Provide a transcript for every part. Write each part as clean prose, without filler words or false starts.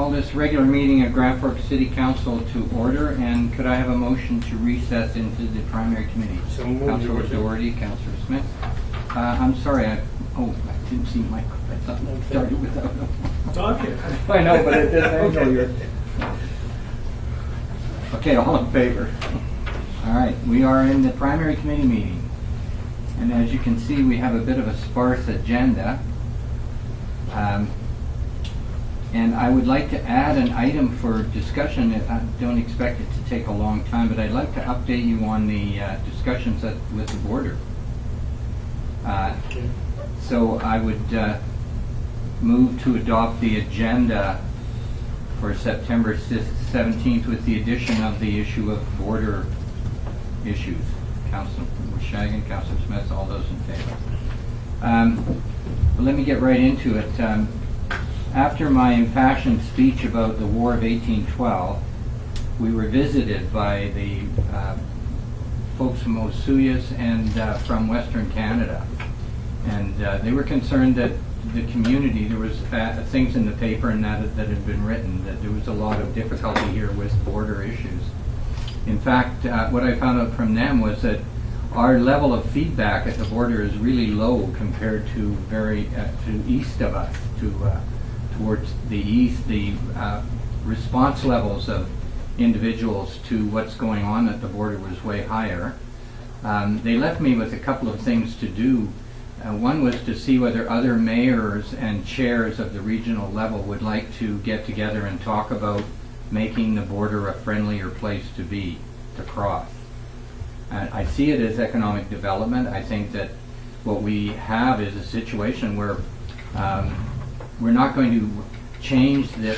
call this regular meeting of Grand Forks City Council to order, and could I have a motion to recess into the primary committee? So moved. Councilor Doherty, Councilor Smith. I'm sorry, I didn't see my, I thought I started without them. Okay. I know, but it didn't know you're... Okay, all in favor? All right, we are in the primary committee meeting. And as you can see, we have a bit of a sparse agenda. And I would like to add an item for discussion. I don't expect it to take a long time, but I'd like to update you on the discussions with the border. So I would move to adopt the agenda for September 17th with the addition of the issue of border issues. Councilor Shagan, Councilor Smith, all those in favor. But let me get right into it. After my impassioned speech about the War of 1812, we were visited by the folks from Osoyoos and from Western Canada. And they were concerned that the community, there was things in the paper and that had been written, that there was a lot of difficulty here with border issues. In fact, what I found out from them was that our level of feedback at the border is really low compared to to east of us, towards the east. The response levels of individuals to what's going on at the border was way higher. They left me with a couple of things to do. One was to see whether other mayors and chairs of the regional level would like to get together and talk about making the border a friendlier place to cross. I see it as economic development. I think that what we have is a situation where we're not going to change the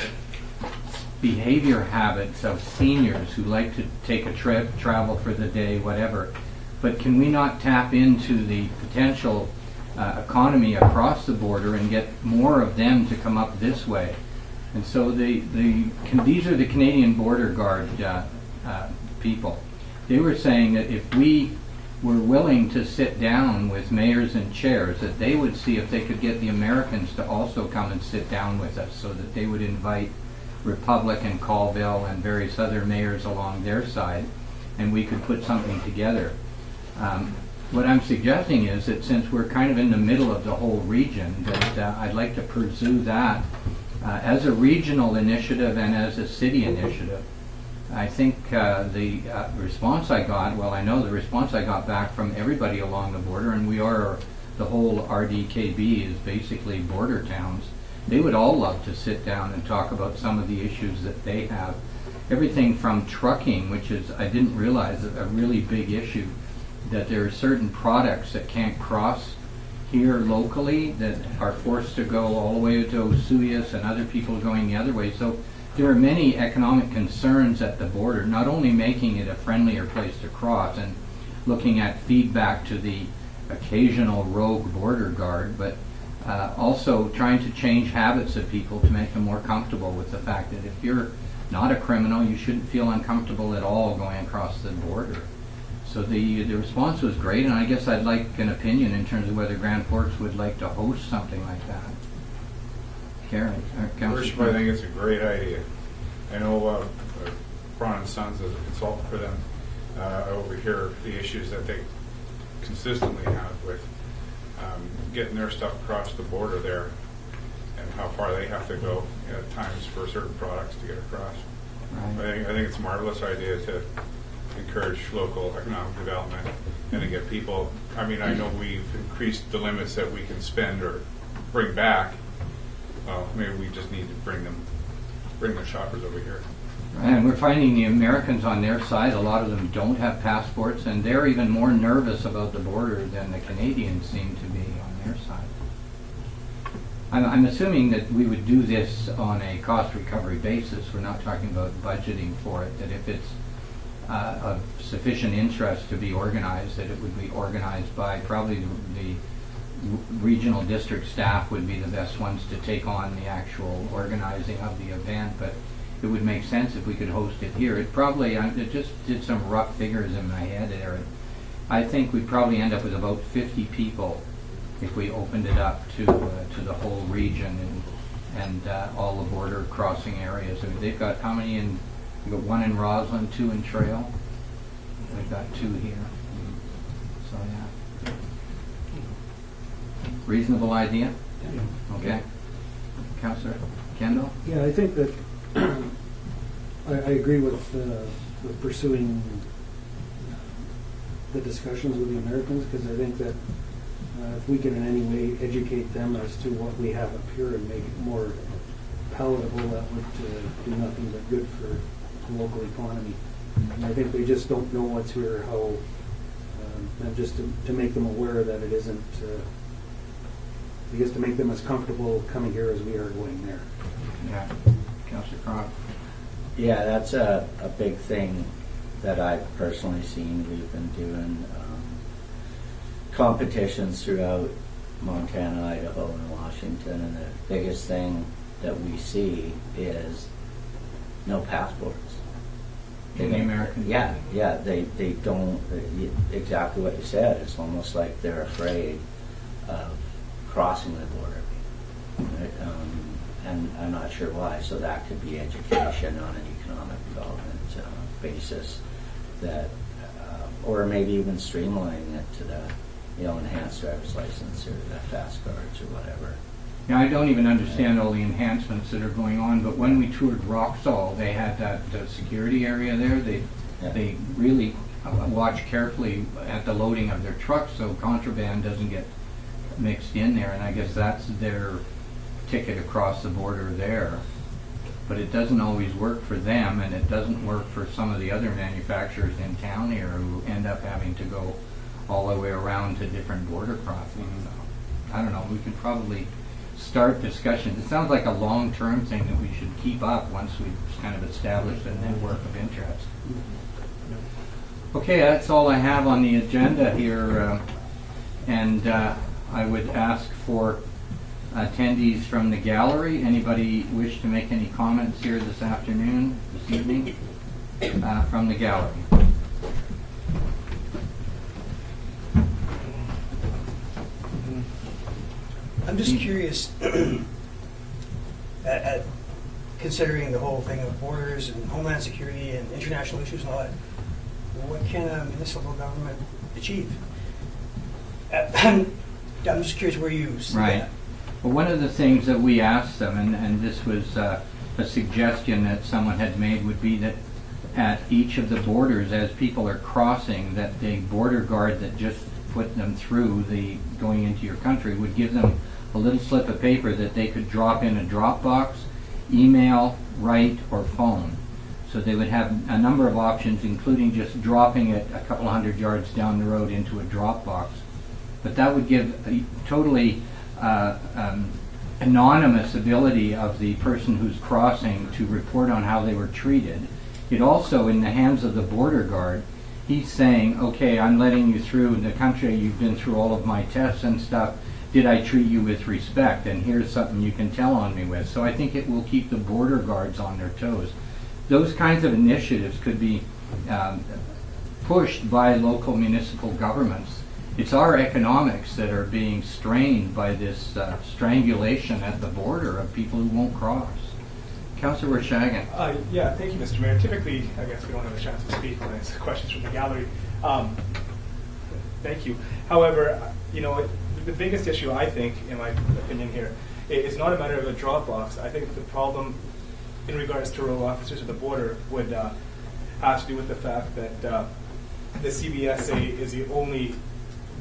behavior habits of seniors who like to take a trip, travel for the day, whatever. But can we not tap into the potential economy across the border and get more of them to come up this way? And so these are the Canadian Border Guard people. They were saying that if we were willing to sit down with mayors and chairs, that they would see if they could get the Americans to also come and sit down with us, so that they would invite Republic and Colville and various other mayors along their side, and we could put something together. What I'm suggesting is that since we're kind of in the middle of the whole region, that I'd like to pursue that as a regional initiative and as a city initiative. I think the response I got, well, I know the response I got back from everybody along the border, and the whole RDKB is basically border towns. They would all love to sit down and talk about some of the issues that they have. Everything from trucking, which is, I didn't realize, a really big issue, that there are certain products that can't cross here locally that are forced to go all the way to Osoyoos and other people going the other way. So there are many economic concerns at the border, not only making it a friendlier place to cross and looking at feedback to the occasional rogue border guard, but also trying to change habits of people to make them more comfortable with the fact that if you're not a criminal, you shouldn't feel uncomfortable at all going across the border. So the response was great, and I guess I'd like an opinion in terms of whether Grand Forks would like to host something like that. Karen, First, I think it's a great idea. I know Braun and Sons as a consultant for them over here, the issues that they consistently have with getting their stuff across the border there, and how far they have to go at times for certain products to get across. Right. I think it's a marvelous idea to encourage local economic development and to get people. I mean, I know we've increased the limits that we can spend or bring back. Well, maybe we just need to bring the shoppers over here. And we're finding the Americans on their side, a lot of them don't have passports, and they're even more nervous about the border than the Canadians seem to be on their side. I'm assuming that we would do this on a cost recovery basis. We're not talking about budgeting for it, that if it's of sufficient interest to be organized, that it would be organized by probably the regional district staff would be the best ones to take on the actual organizing of the event, but it would make sense if we could host it here. It probably, it just did some rough figures in my head there. I think we'd probably end up with about 50 people if we opened it up to the whole region. and all the border crossing areas. I mean, they've got how many in? You've got one in Roslyn, 2 in Trail. We've got 2 here. So yeah, reasonable idea. Okay, Councillor Kendall. Yeah, I think that I agree with pursuing the discussions with the Americans, because I think that if we can in any way educate them as to what we have up here and make it more palatable, that would do nothing but good for the local economy. And I think they just don't know what's here, how, and just to make them aware that it isn't, I guess to make them as comfortable coming here as we are going there. Yeah, Councillor Croft. Yeah, that's a big thing that I've personally seen. We've been doing competitions throughout Montana, Idaho, and Washington, and the biggest thing that we see is no passports. In the American? Yeah, they don't, exactly what you said. It's almost like they're afraid of crossing the border. And I'm not sure why. So that could be education on an economic development basis, that, or maybe even streamlining it to the, enhanced driver's license or the fast cards or whatever. Yeah, I don't even understand all the enhancements that are going on, but when we toured Roxall, they had that security area there. They really watch carefully at the loading of their trucks so contraband doesn't get mixed in there, and I guess that's their ticket across the border there. But it doesn't always work for them, and it doesn't work for some of the other manufacturers in town here who end up having to go all the way around to different border crossings. So, I don't know, we can probably start discussions. It sounds like a long-term thing that we should keep up once we've kind of established a network of interest. Okay, that's all I have on the agenda here, and I would ask for attendees from the gallery. Anybody wish to make any comments here this afternoon, this evening, from the gallery? I'm just curious, at considering the whole thing of borders and homeland security and international issues and all that, what can a municipal government achieve? I'm just curious where you see that. Well, one of the things that we asked them, and this was a suggestion that someone had made, would be that at each of the borders, as people are crossing, that the border guard that just put them through the going into your country would give them a little slip of paper that they could drop in a drop box, email, write, or phone. So they would have a number of options, including just dropping it a couple hundred yards down the road into a drop box. But that would give a totally anonymous ability of the person who's crossing to report on how they were treated. It also, in the hands of the border guard, he's saying, okay, I'm letting you through the country, you've been through all of my tests and stuff, did I treat you with respect? And here's something you can tell on me with. So I think it will keep the border guards on their toes. Those kinds of initiatives could be pushed by local municipal governments. It's our economics that are being strained by this strangulation at the border of people who won't cross. Councillor Shagan. Yeah, thank you, Mr. Mayor. Typically, I guess we don't have a chance to speak when it's questions from the gallery. Thank you. However, the biggest issue, I think, in my opinion here, is not a matter of a drop box. I think the problem in regards to rural officers at the border would have to do with the fact that the CBSA is the only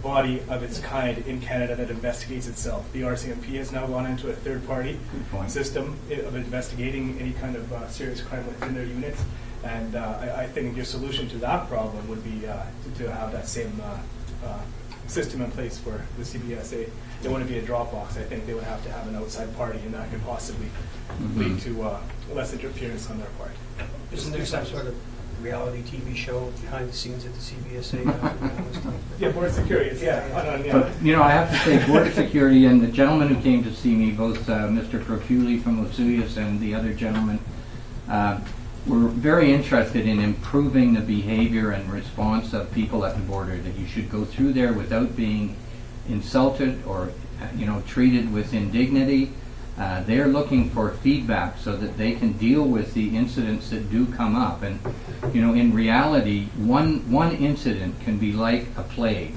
body of its kind in Canada that investigates itself. The RCMP has now gone into a third-party system of investigating any kind of serious crime within their units, and I think your solution to that problem would be to have that same system in place for the CBSA. It wouldn't be a drop box. I think they would have to have an outside party, and that could possibly lead to less interference on their part. Isn't there some sort of reality TV show behind the scenes at the CBSA? Yeah, border security. Yeah. But, I have to say, border security, and the gentleman who came to see me, both Mr. Profuli from Osoyoos and the other gentleman, were very interested in improving the behavior and response of people at the border, that you should go through there without being insulted or treated with indignity, They're looking for feedback so that they can deal with the incidents that do come up. And, in reality, one incident can be like a plague.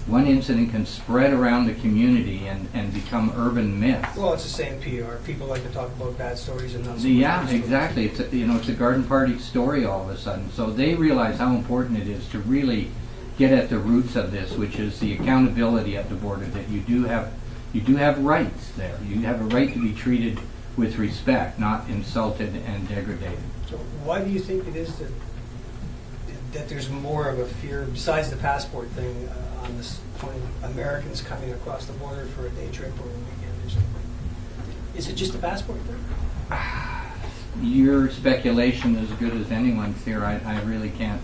One incident can spread around the community and become urban myths. Well, it's the same PR. People like to talk about bad stories and not so Yeah, good stories. exactly. It's a garden party story all of a sudden. So they realize how important it is to really get at the roots of this, which is the accountability at the border. That you do have rights there. You have a right to be treated with respect, not insulted and degraded. So why do you think it is that there's more of a fear, besides the passport thing, on this point, Americans coming across the border for a day trip or a weekend or something? Is it just the passport thing? Your speculation is as good as anyone's here. I really can't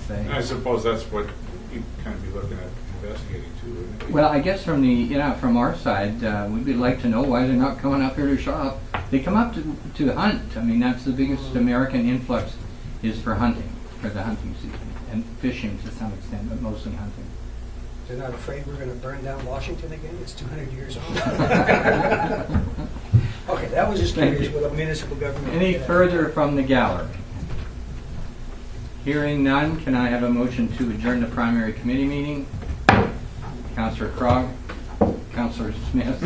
say. And I suppose that's what you kind of be looking at investigating too, wouldn't it? Well, I guess from our side, we'd like to know why they're not coming up here to shop. They come up to hunt. I mean, that's the biggest American influx is for hunting, for the hunting season, and fishing to some extent, but mostly hunting. They're not afraid we're going to burn down Washington again? It's 200 years old. Okay, that was just Thank curious you. what a municipal government... Any further from the gallery? Hearing none, can I have a motion to adjourn the primary committee meeting? Councillor Krog, Councillor Smith.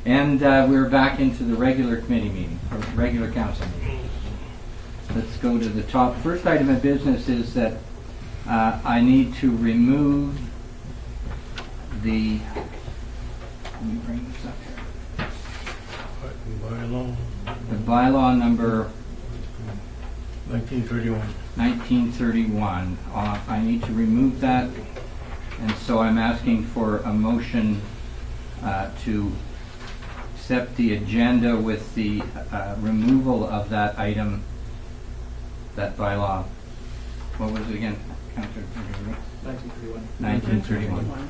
And we're back into the regular committee meeting, or regular council meeting. Let's go to the top. First item of business is that I need to remove the... Let me bring this up here. Bylaw The bylaw number 1931. 1931. I need to remove that, and so I'm asking for a motion to accept the agenda with the removal of that item, that bylaw. What was it again? Counselor? 1931. 1931.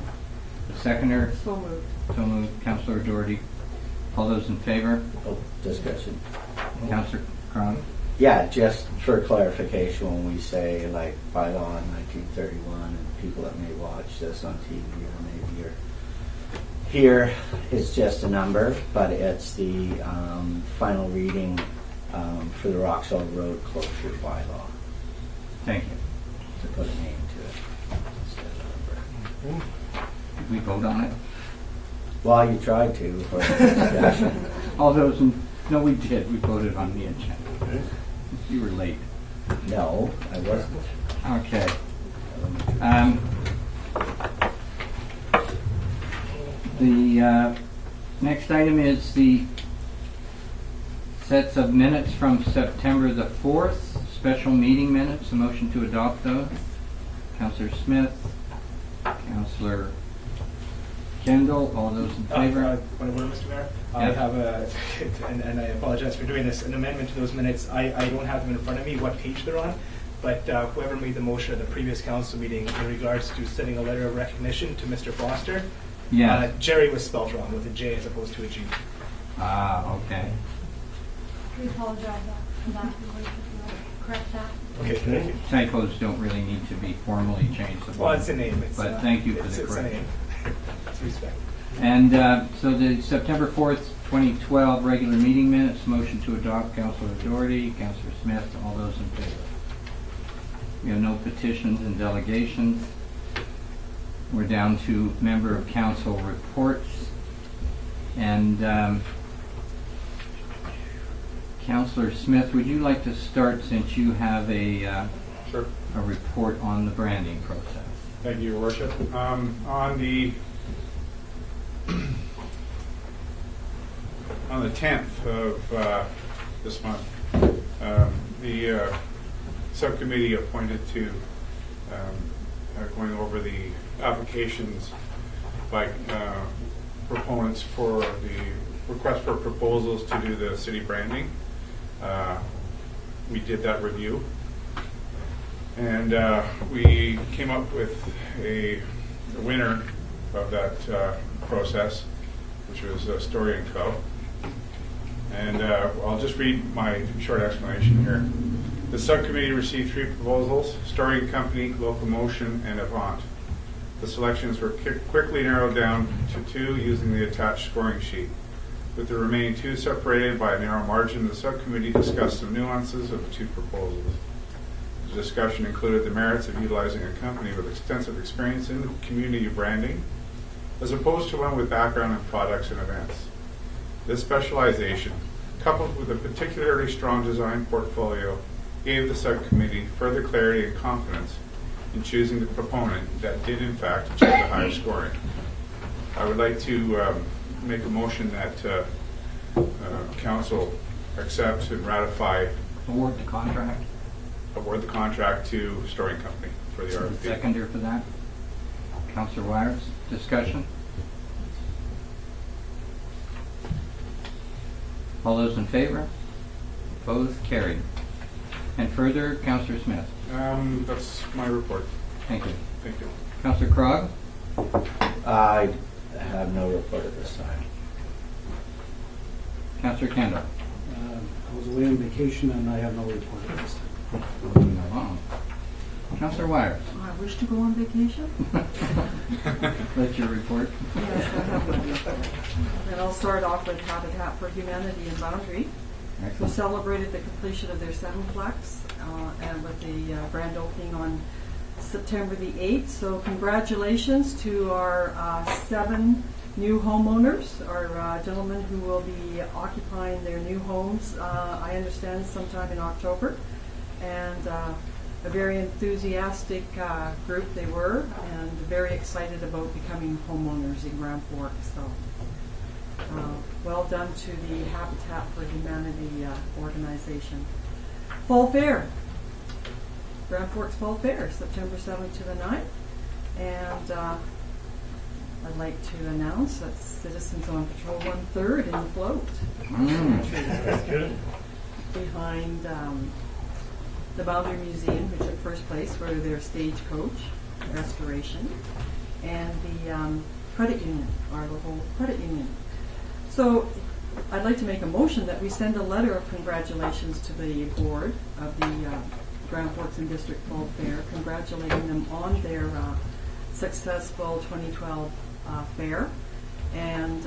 The seconder? So moved. So moved. Councillor Doherty. All those in favor? Oh, discussion. Councillor Cron? Yeah, just for clarification, when we say like bylaw in 1931, and people that may watch this on TV or maybe you're here, it's just a number, but it's the final reading for the Roxall Road closure bylaw, Thank you. to put a name to it instead of a number. Did we vote on it? Well, you tried to for discussion. All those in... No, we did. We voted on the agenda. You were late. No, I wasn't. Okay. The next item is the sets of minutes from September the 4th, special meeting minutes. A motion to adopt those. Councillor Smith, Councillor Kendall, all those in favor? Point of order, Mr. Mayor. I Yeah. have and I apologize for doing this, an amendment to those minutes. I don't have them in front of me, what page they're on, but whoever made the motion at the previous council meeting in regards to sending a letter of recognition to Mr. Foster, Yeah. Jerry was spelled wrong with a J as opposed to a G. Okay. We apologize for that. We would correct that. Okay, thank you. Typos don't really need to be formally changed. Well, it's a name. It's, But thank you for it's, the it's a correction. name. It's respect. And so the September 4th, 2012 regular meeting minutes, motion to adopt, Councillor Doherty, Councillor Smith, all those in favor. We have no petitions and delegations. We're down to member of council reports. And Councillor Smith, would you like to start since you have a Sure. report on the branding process? Thank you, Your Worship. On the 10th of this month, the subcommittee appointed to going over the applications by proponents for the request for proposals to do the city branding. We did that review, and we came up with a winner of that process, which was Story & Co. And I'll just read my short explanation here. The subcommittee received 3 proposals: Story & Company, Locomotion, and Avant. The selections were quickly narrowed down to 2 using the attached scoring sheet. With the remaining two separated by a narrow margin, the subcommittee discussed some nuances of the two proposals. The discussion included the merits of utilizing a company with extensive experience in community branding, as opposed to one with background in products and events. This specialization, coupled with a particularly strong design portfolio, gave the subcommittee further clarity and confidence in choosing the proponent that did in fact achieve the higher scoring. I would like to make a motion that council accepts and ratify Award the contract. award the contract to Storing Company for the RFP. Seconder for that. Councillor Wires, discussion? All those in favor? Opposed? Carried. And further, Councillor Smith. That's my report. Thank you. Thank you. Councillor Krog? I have no report at this time. Councillor Kendall? I was away on vacation and I have no report at this time. Moving along. Councillor Wires? I wish to go on vacation. That's your report. Yes, I have no report. And I'll start off with Habitat for Humanity in Boundary, who Excellent. celebrated the completion of their 7-plex and with the grand opening on September the 8th. So congratulations to our 7 new homeowners, our gentlemen who will be occupying their new homes, I understand sometime in October. And a very enthusiastic group they were, and very excited about becoming homeowners in Grand Forks. So well done to the Habitat for Humanity organization. Fall Fair. Grand Forks Fall Fair, September 7th to the 9th. And I'd like to announce that Citizens on Patrol 1/3 in the float That's good. behind the Boundary Museum, who took first place for their stagecoach restoration, and the credit union, our local credit union. So I'd like to make a motion that we send a letter of congratulations to the board of the Grand Forks and District Fall Fair, congratulating them on their successful 2012 fair, and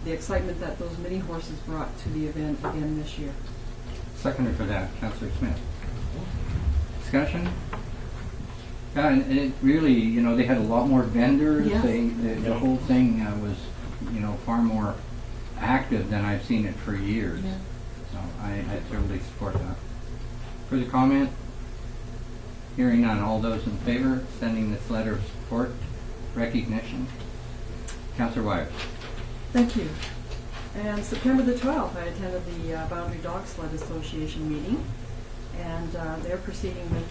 the excitement that those mini horses brought to the event again this year. Seconder for that, Councillor Smith. Discussion? Yeah, and it really, you know, they had a lot more vendors. Yes. The whole thing was, you know, far more active than I've seen it for years. Yeah. So I totally support that. Further comment? Hearing none. All those in favor, sending this letter of support, recognition. Councillor Wires. Thank you. And September the 12th, I attended the Boundary Dog Sled Association meeting, and they're proceeding with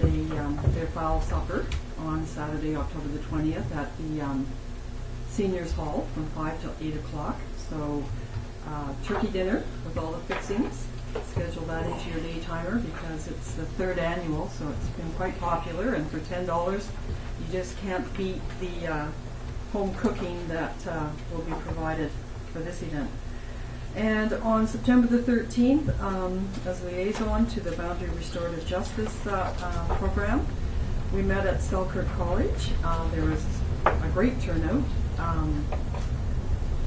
their fowl supper on Saturday, October the 20th at the Seniors Hall from 5 till 8 o'clock. So turkey dinner with all the fixings. Schedule that into your day timer because it's the 3rd annual, so it's been quite popular, and for $10 you just can't beat the home cooking that will be provided for this event. And on September the 13th, as liaison to the Boundary Restorative Justice program, we met at Selkirk College. There was a great turnout.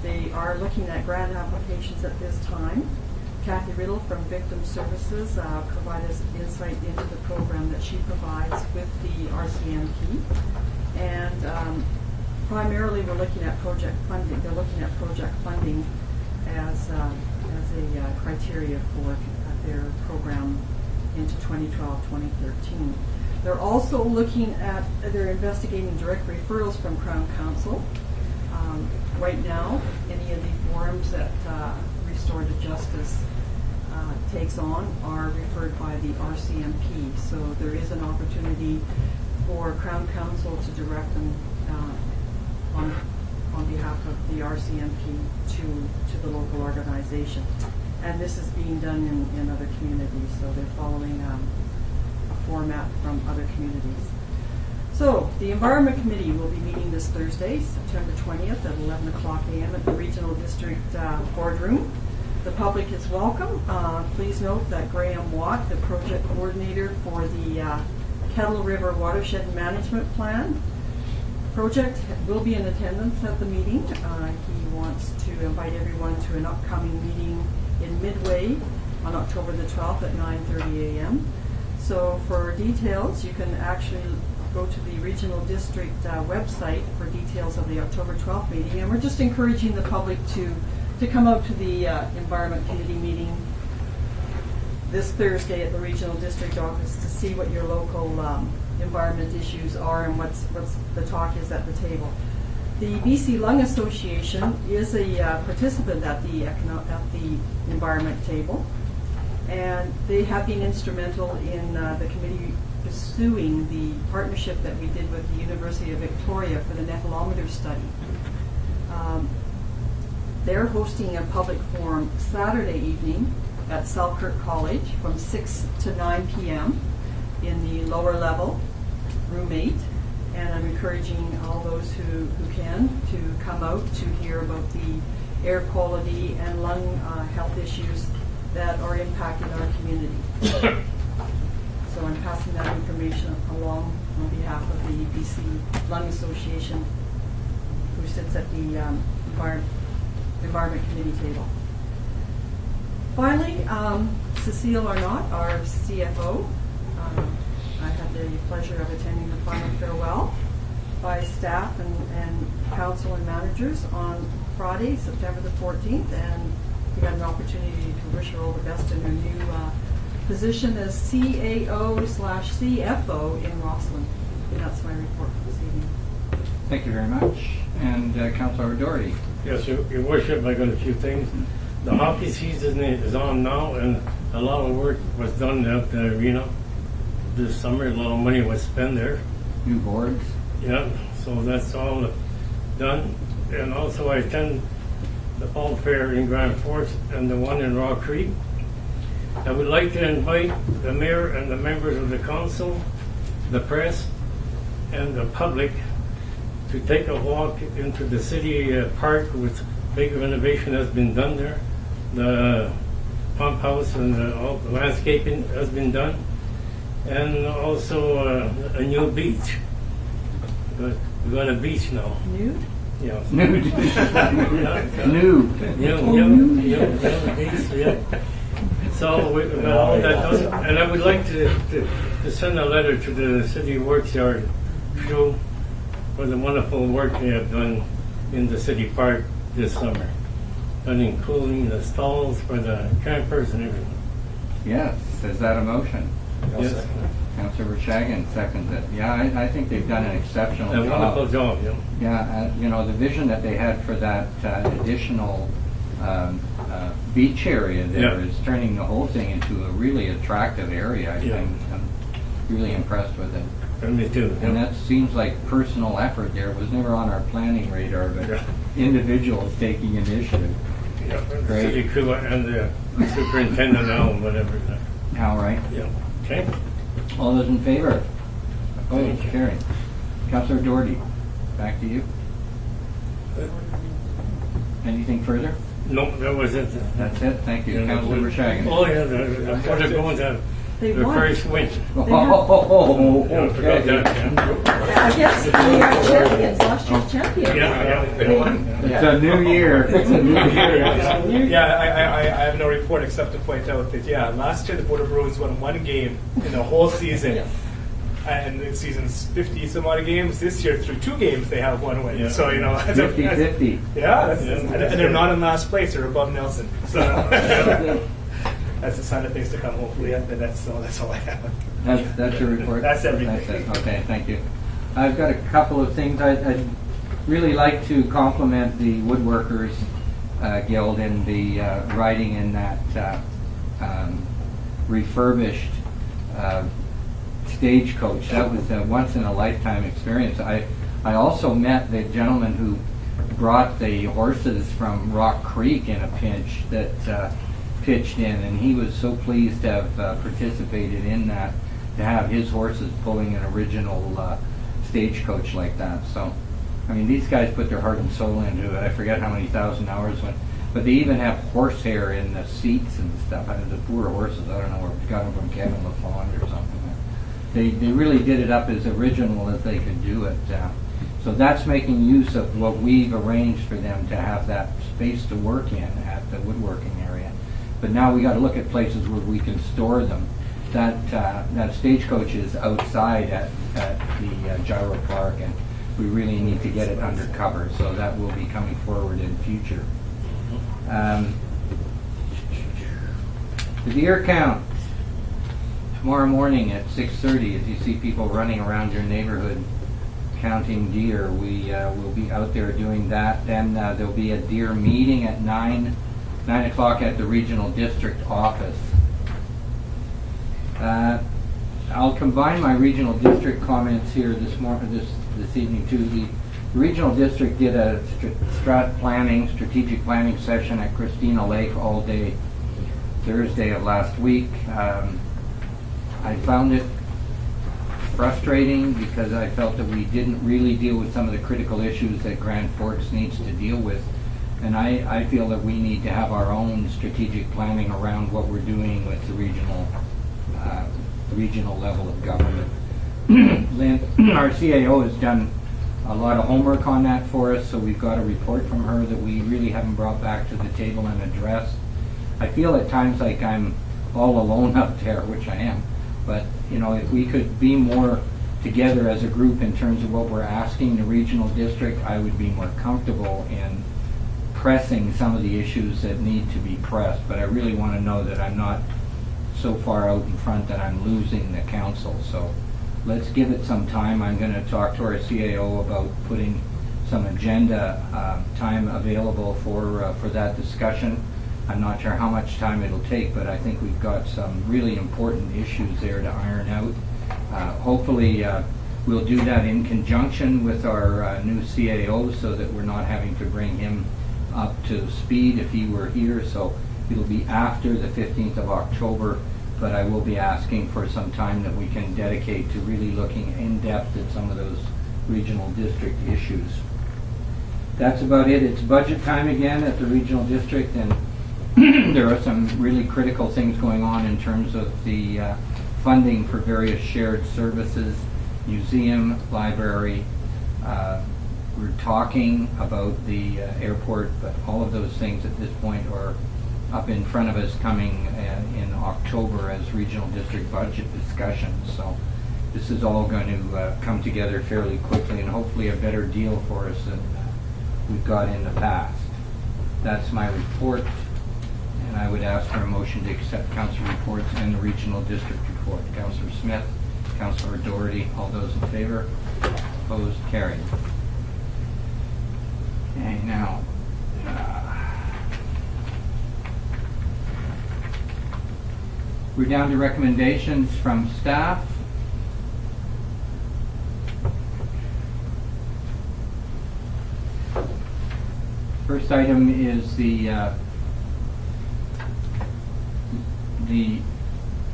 They are looking at grant applications at this time. Kathy Riddle from Victim Services provided us insight into the program that she provides with the RCMP. And primarily we're looking at project funding. They're looking at project funding as a criteria for their program into 2012-2013. They're also looking at, they're investigating direct referrals from Crown Council. Right now, any of the forums that Restorative Justice takes on are referred by the RCMP. So there is an opportunity for Crown Council to direct them on behalf of the RCMP to the local organization. And this is being done in other communities, so they're following a format from other communities. So the Environment Committee will be meeting this Thursday, September 20th at 11 o'clock a.m. at the Regional District Boardroom. The public is welcome. Please note that Graham Watt, the project coordinator for the Kettle River Watershed Management Plan, Project will be in attendance at the meeting. He wants to invite everyone to an upcoming meeting in Midway on October the 12th at 9:30 a.m. So for details, you can actually go to the Regional District website for details of the October 12th meeting. And we're just encouraging the public to come out to the Environment Committee meeting this Thursday at the Regional District office to see what your local environment issues are and what's the talk is at the table. The BC Lung Association is a participant at the environment table, and they have been instrumental in the committee pursuing the partnership that we did with the University of Victoria for the nephelometer study. They're hosting a public forum Saturday evening at Selkirk College from 6 to 9 p.m. in the lower level, room 8. And I'm encouraging all those who can to come out to hear about the air quality and lung health issues that are impacting our community. So I'm passing that information along on behalf of the BC Lung Association, who sits at the Environment Committee table. Finally, Cecile Arnott, our CFO. I had the pleasure of attending the final farewell by staff and council and managers on Friday, September the 14th, and we had an opportunity to wish her all the best in her new position as CAO/CFO in Rossland. And that's my report for this evening. Thank you very much. And Councillor Doherty. Yes, Your Worship, I got a few things. The hockey season is on now, and a lot of work was done at the arena this summer. A lot of money was spent there. New boards. Yeah, so that's all done. And also I attend the fall fair in Grand Forks and the one in Rock Creek. I would like to invite the mayor and the members of the council, the press, and the public to take a walk into the city park, with big renovation has been done there. The pump house and all the landscaping has been done. And also a new beach. We got a beach now. Nude? Yeah. Nude. Nude. Yeah, beach, yeah. So we got all that done. And I would like to send a letter to the city works yard crew for the wonderful work they have done in the city park this summer. And including the stalls for the campers and everything. Yes. Is that a motion? Yes. Councillor Vershagin seconds it. Yeah, I think they've done an exceptional A wonderful job. job, yeah. Yeah, the vision that they had for that additional beach area there is turning the whole thing into a really attractive area. I'm really impressed with it. And me too. And that seems like personal effort there. It was never on our planning radar, but individuals taking initiative. Yeah, Great. city crew and the superintendent now, whatever. All right. Yeah. Okay. All those in favor? Opposed? Carried. Councillor Doherty, back to you. Anything further? No, that was it. That's it. Thank you. Yeah, Councillor Vershagin. Oh yeah, the Porter going to They the won. first win. Oh, Yeah, I forgot okay. that, yeah. I guess we are champions, last year's champions. Yeah. It's a new year. It's a new year. Yeah, I have no report except to point out that, last year the Border Bruins won one game in the whole season. And the season's 50 some odd games. This year, through 2 games, they have 1 win. Yeah. So, that's 50-50. and they're not in last place. They're above Nelson. So that's a sign of things to come, hopefully. That's all I have. That's your report? That's everything. That's it. Okay, thank you. I've got a couple of things. I'd really like to compliment the Woodworkers Guild in the riding in that refurbished stagecoach. That was a once-in-a-lifetime experience. I also met the gentleman who brought the horses from Rock Creek in a pinch that pitched in, and he was so pleased to have participated in that, to have his horses pulling an original stagecoach like that. So, I mean, these guys put their heart and soul into it. I forget how many thousand hours went, but they even have horsehair in the seats and stuff. I mean, the poor horses, I don't know where we got them from, Kevin LaFond or something. They really did it up as original as they could do it. So that's making use of what we've arranged for them to have that space to work in at the woodworking area. But now we got to look at places where we can store them. That stagecoach is outside at the Gyro Park, and we really need to get it under cover. So that will be coming forward in future. The deer count tomorrow morning at 6:30. If you see people running around your neighborhood counting deer, we will be out there doing that. Then there'll be a deer meeting at 9 o'clock at the regional district office. I'll combine my regional district comments here this evening too. The regional district did a strategic planning session at Christina Lake all day Thursday of last week. I found it frustrating because I felt that we didn't really deal with some of the critical issues that Grand Forks needs to deal with. And I feel that we need to have our own strategic planning around what we're doing with the regional level of government. Lynn, our CAO, has done a lot of homework on that for us, so we've got a report from her that we really haven't brought back to the table and addressed. I feel at times like I'm all alone up there, which I am. But, you know, if we could be more together as a group in terms of what we're asking the regional district, I would be more comfortable in pressing some of the issues that need to be pressed. But I really want to know that I'm not so far out in front that I'm losing the council. So let's give it some time. I'm going to talk to our CAO about putting some agenda time available for that discussion. I'm not sure how much time it'll take, but I think we've got some really important issues there to iron out. Hopefully we'll do that in conjunction with our new CAO so that we're not having to bring him up to speed if he were here. So it'll be after the 15th of October, but I will be asking for some time that we can dedicate to really looking in depth at some of those regional district issues. That's about it. It's budget time again at the regional district, and there are some really critical things going on in terms of the funding for various shared services, museum, library. We're talking about the airport, but all of those things at this point are up in front of us coming in October as regional district budget discussions. So this is all going to come together fairly quickly and hopefully a better deal for us than we've got in the past. That's my report. And I would ask for a motion to accept council reports and the regional district report. Councillor Smith, Councillor Doherty, all those in favor? Opposed? Carried. Okay, now, we're down to recommendations from staff. First item is the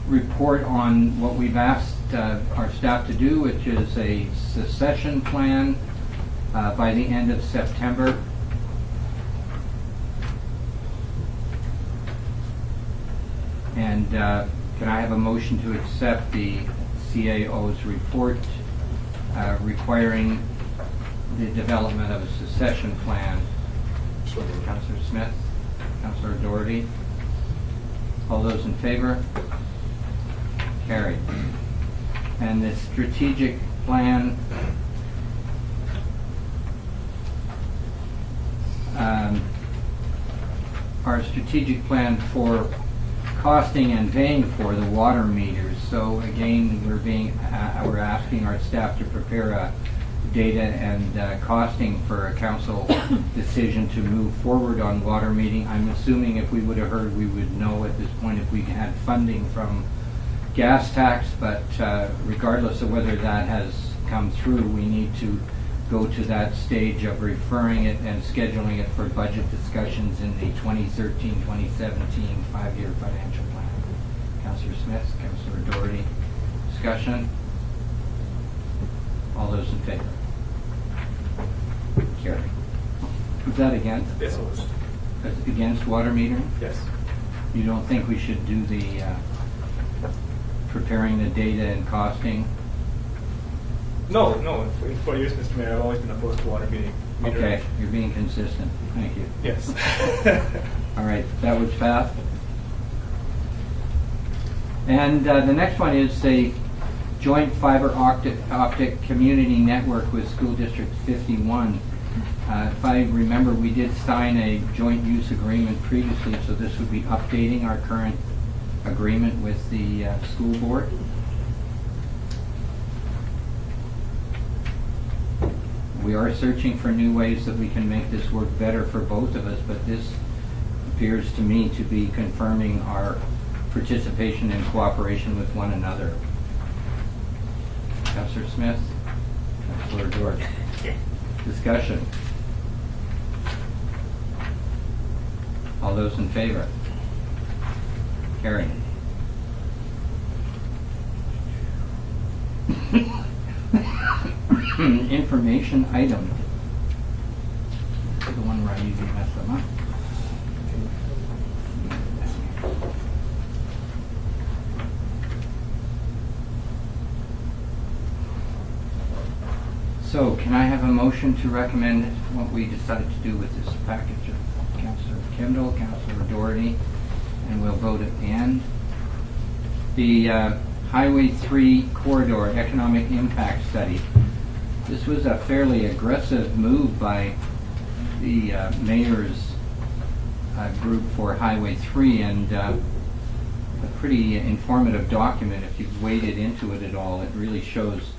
report on what we've asked our staff to do, which is a succession plan by the end of September. And can I have a motion to accept the CAO's report requiring the development of a succession plan? Councillor Smith, Councillor Doherty. All those in favor? Carried. And the strategic plan, our strategic plan for costing and paying for the water meters. So again, we're asking our staff to prepare a data and costing for a council decision to move forward on water metering. I'm assuming if we would have heard, we would know at this point if we had funding from gas tax, but regardless of whether that has come through, we need to go to that stage of referring it and scheduling it for budget discussions in the 2013-2017 5-year financial plan. Councillor Smith, Councillor Doherty, discussion? All those in favor? Carried. Is that against? Yes, it was. Against water metering? Yes. You don't think we should do the preparing the data and costing? No, in 4 years, Mr. Mayor, I've always been opposed to water meter. Okay, you're being consistent. Thank you. Yes. All right, that was fast. And the next one is the joint fiber optic community network with School District 51. If I remember, we did sign a joint use agreement previously, so this would be updating our current agreement with the school board. We are searching for new ways that we can make this work better for both of us, but this appears to me to be confirming our participation and cooperation with one another. Councillor Smith, Councillor Dort. Discussion. All those in favor? Carried. Information item. The one where I usually mess them up. So, can I have a motion to recommend what we decided to do with this package of Councillor Kendall, Councillor Doherty, and we'll vote at the end. The Highway 3 Corridor Economic Impact Study. This was a fairly aggressive move by the mayor's group for Highway 3, and a pretty informative document. If you've waded into it at all, it really shows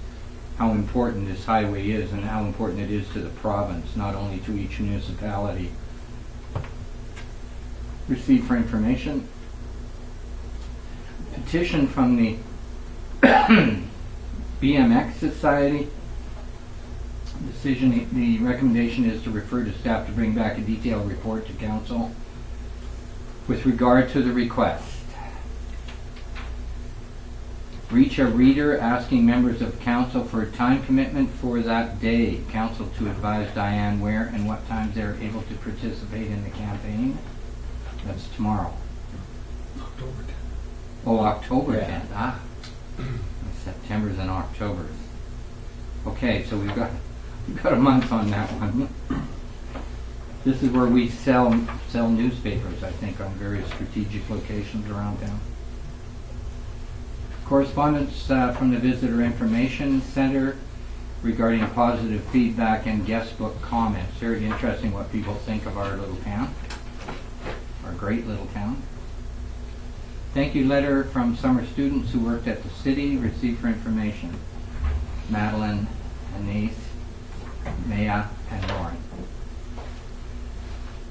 how important this highway is and how important it is to the province, not only to each municipality. Received for information. Petition from the BMX Society. The recommendation is to refer to staff to bring back a detailed report to council with regard to the request. Reach a reader asking members of council for a time commitment for that day. Council to advise Diane where and what times they're able to participate in the campaign. That's tomorrow. October 10th. Oh, October Yeah. 10th. Ah, September's and October's. Okay, so we've got a month on that one. This is where we sell newspapers, I think, on various strategic locations around town. Correspondence from the Visitor Information Center regarding positive feedback and guest book comments. Very interesting what people think of our little town, our great little town. Thank you letter from summer students who worked at the city, received for information. Madeline, Anise, Maya, and Lauren.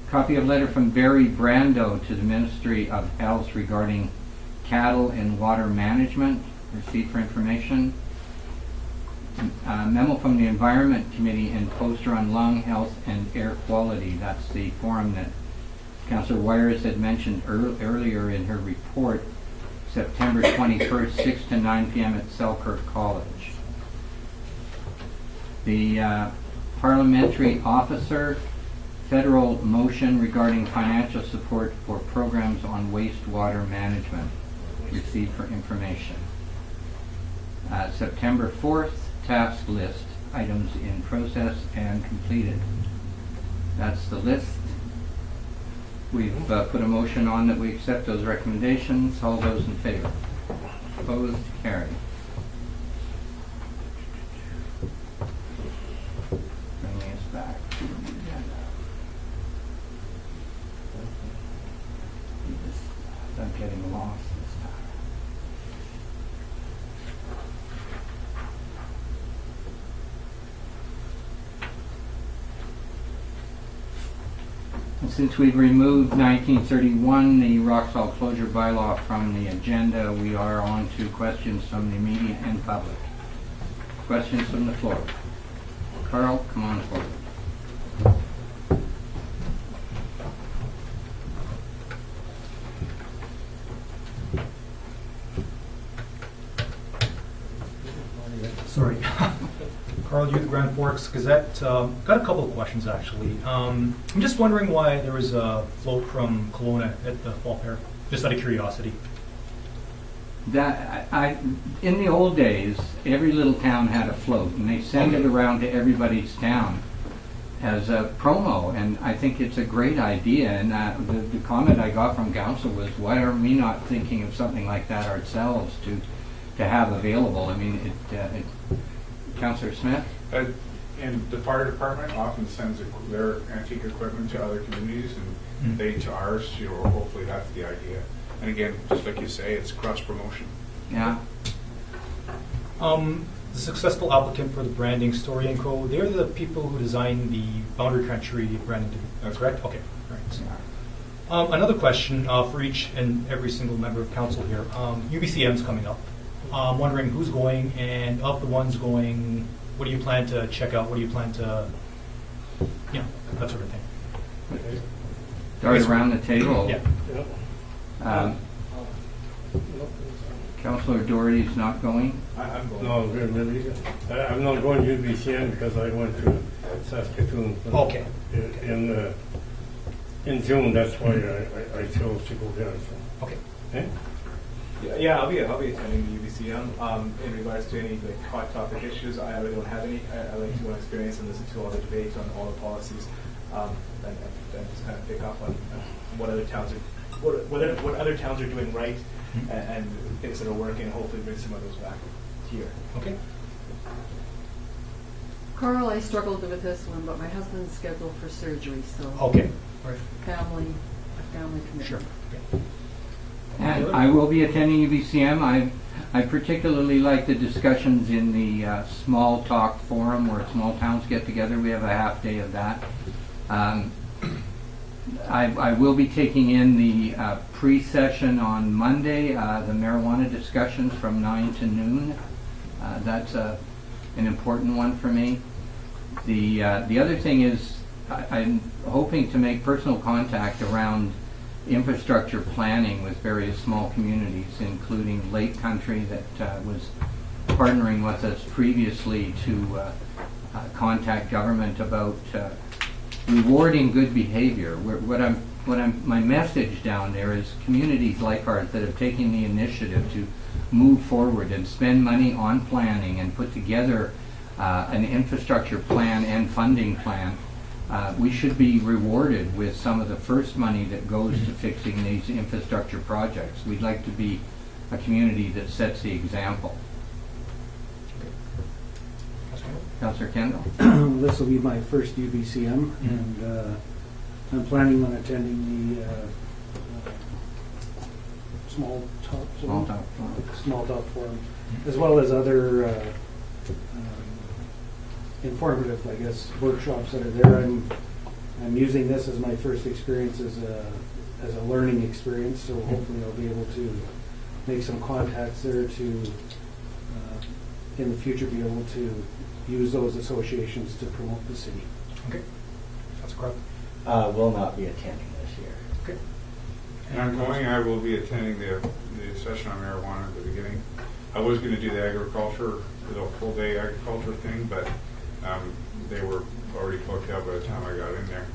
Copy of letter from Barry Brando to the Ministry of Health regarding cattle and water management, received for information. Memo from the Environment Committee and poster on lung health and air quality. That's the forum that Councillor Wires had mentioned earlier in her report, September 21st, 6 to 9 p.m. at Selkirk College. The parliamentary officer, federal motion regarding financial support for programs on wastewater management, received for information. September 4th, task list, items in process and completed. That's the list. We've put a motion on that we accept those recommendations. All those in favor? Opposed? Carried. Bringing us back to the agenda. I'm getting lost this time. And since we've removed 1931, the rock salt closure bylaw, from the agenda, we are on to questions from the media and public. Questions from the floor. Carl, come on forward. Sorry. Carl, youth Grand Forks Gazette. Got a couple of questions, actually. I'm just wondering why there was a float from Kelowna at the Fall Fair, just out of curiosity. That in the old days, every little town had a float, and they send it around to everybody's town as a promo. And I think it's a great idea. And the comment I got from council was, why are we not thinking of something like that ourselves to have available? I mean, Councillor Smith. And the fire department often sends their antique equipment to other communities, and they to ours. Hopefully that's the idea. And again, just like you say, it's cross promotion. Yeah. The successful applicant for the branding, Story & Co., they're the people who designed the boundary country branding. That's correct? Okay. All right. Another question for each and every single member of council here. UBCM's coming up. I'm wondering who's going, and of the ones going, what do you plan to check out? What do you plan to, that sort of thing? Start around the table. Yeah. Councillor Doherty's not going. I'm going. No, really. I'm not going to UBCN because I went to Saskatoon. Okay. In June, that's why I chose to go there. So. Okay. Eh? Yeah, I'll be attending the UBCM. In regards to any hot topic issues, I really don't have any. I like to experience and listen to all the debates on all the policies, and just kind of pick up on what other towns are what other towns are doing right, and things that are working. And hopefully, bring some of those back here. Okay. Carl, I struggled with this one, but my husband's scheduled for surgery, so Okay. Right. family commitment. Sure. Okay. And I will be attending UBCM. I particularly like the discussions in the small talk forum where small towns get together. We have a half day of that. I will be taking in the pre-session on Monday, the marijuana discussions from 9 to noon. That's an important one for me. The other thing is I'm hoping to make personal contact around infrastructure planning with various small communities, including Lake Country that was partnering with us previously to contact government about rewarding good behavior. My message down there is communities like ours that have taken the initiative to move forward and spend money on planning and put together an infrastructure plan and funding plan. We should be rewarded with some of the first money that goes to fixing these infrastructure projects. We'd like to be a community that sets the example. Councillor Kendall? This will be my first UBCM, and I'm planning on attending the small talk forum, as well as other informative, I guess, workshops that are there. I'm using this as my first experience as a learning experience, so hopefully I'll be able to make some contacts there to in the future be able to use those associations to promote the city. Okay. That's correct. Will not be attending this year. Okay. And I will be attending the session on marijuana at the beginning. I was going to do the agriculture, the full day agriculture thing, but they were already booked out by the time I got in there.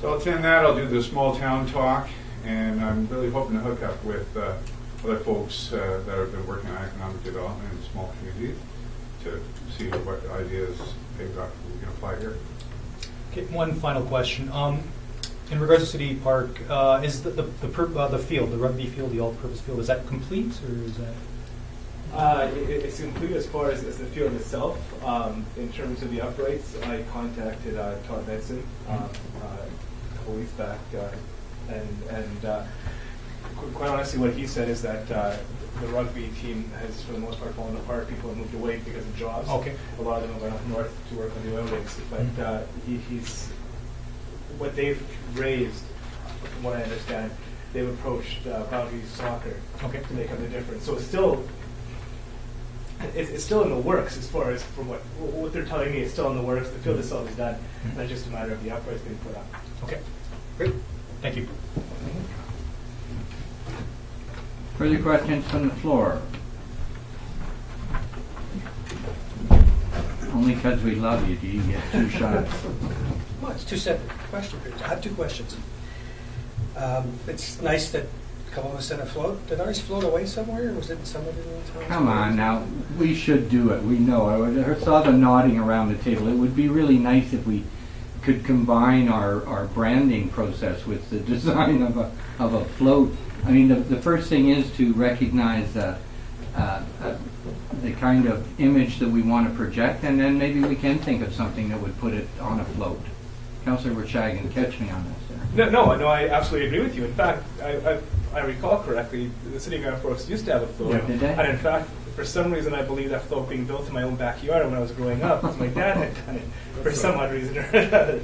So I'll attend that. I'll do the small town talk, and I'm really hoping to hook up with other folks that have been working on economic development in small communities to see what ideas they've got we can apply here. Okay, one final question. In regards to City Park, is the field, the rugby field, the all-purpose field, is that complete, or is that? It's complete as far as the field itself. In terms of the uprights, I contacted Todd Benson a couple weeks back, and quite honestly, what he said is that the rugby team has, for the most part, fallen apart. People have moved away because of jobs. Okay. A lot of them have gone up north to work on the oil rigs. But he's what they've raised, from what I understand, they've approached Boundary Soccer to make up the difference. So it's still in the works as far as from what they're telling me. It's still in the works. The field itself is done, and it's just a matter of the uprights being put up. Okay, great. Thank you. Further questions from the floor? Only because we love you do you get 2 shots. Well, it's 2 separate question periods. I have 2 questions. It's nice that Kelowna sent a float. Did ours float away somewhere, or was it somewhere in the town? Come on now, we should do it, we know. I saw them nodding around the table. It would be really nice if we could combine our branding process with the design of a float. I mean, the first thing is to recognize the kind of image that we want to project, and then maybe we can think of something that would put it on a float. Councillor Verchagen, catch me on this there. No, I absolutely agree with you. In fact, I recall correctly, the city of Grand Forks used to have a float. Yeah. Did they? And in fact, for some reason, I believe that float being built in my own backyard when I was growing up, because my dad had done it for some odd reason or another.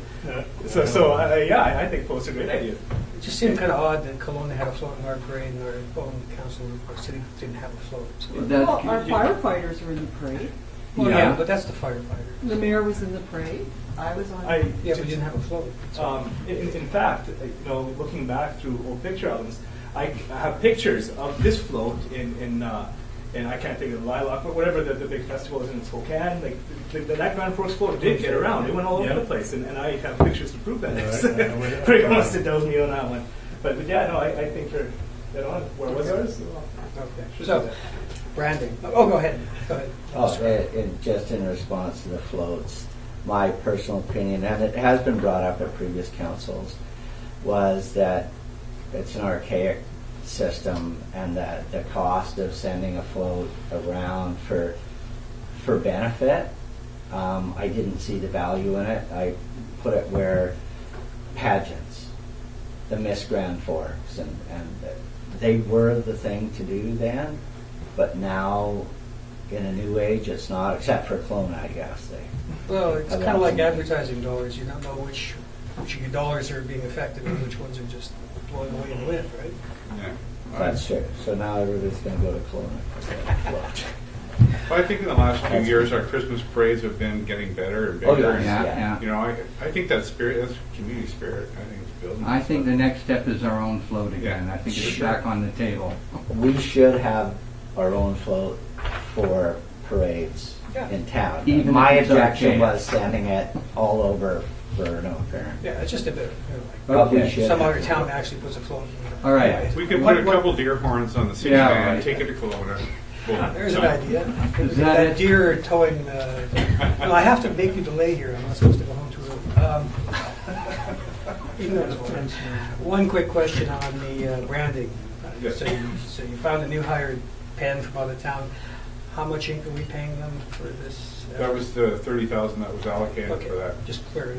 Yeah, I think floats are a great idea. It just seemed kind of odd that Kelowna had a float in our parade and our own council or city didn't have a float. So. That- Well, our firefighters were in the parade. Well, Yeah. yeah, but that's the firefighter. The mayor was in the parade. I was on. Yeah, but we didn't have a float. So. In fact, looking back through old picture albums, I have pictures of this float in I can't think of the Lilac, but whatever the big festival is in Spokane. Like that Grand Forks float did get around; it went all over the place, and I have pictures to prove that. Pretty much to doubt me on that one. But yeah, no, I think you're dead on. Where was ours? Okay. So, branding. Oh, go ahead. Go ahead. Just in response to the floats, my personal opinion, and it has been brought up at previous councils, was that it's an archaic system, and that the cost of sending a float around for benefit, I didn't see the value in it. I put it where pageants, the Miss Grand Forks, and they were the thing to do then, but now in a new age it's not, except for Kelowna, I guess. Well, it's kind of like advertising dollars. You don't know which of your dollars are being affected and which ones are just blowing away in the wind, right? Yeah. That's true. So now everybody's going to go to Kelowna. Well, I think in the last few years, our Christmas parades have been getting better and bigger. Oh, yeah. and, Yeah. You know, I think that spirit, that's community spirit. I think it's building. I think the next step is our own float again. Yeah. I think it's Sure. back on the table. We should have our own float for parades Yeah. in town. Even My if it's objection archaic. was sending it all over for no apparent. Yeah, it's just a bit. But we Okay. should Some have other it. town actually puts a float. In All right. We could What- put a couple deer horns on the city Yeah, van, right. take it to Kelowna. Boom. There's an Done. idea. Is that it? Deer towing. No, I have to make you delay here. I'm not supposed to go home too early. Even though it's fun. One quick question on the branding. Yes. So you found a new hired pen from out of town. How much ink are we paying them for this? That was the 30,000 that was allocated Okay, for that. just clear it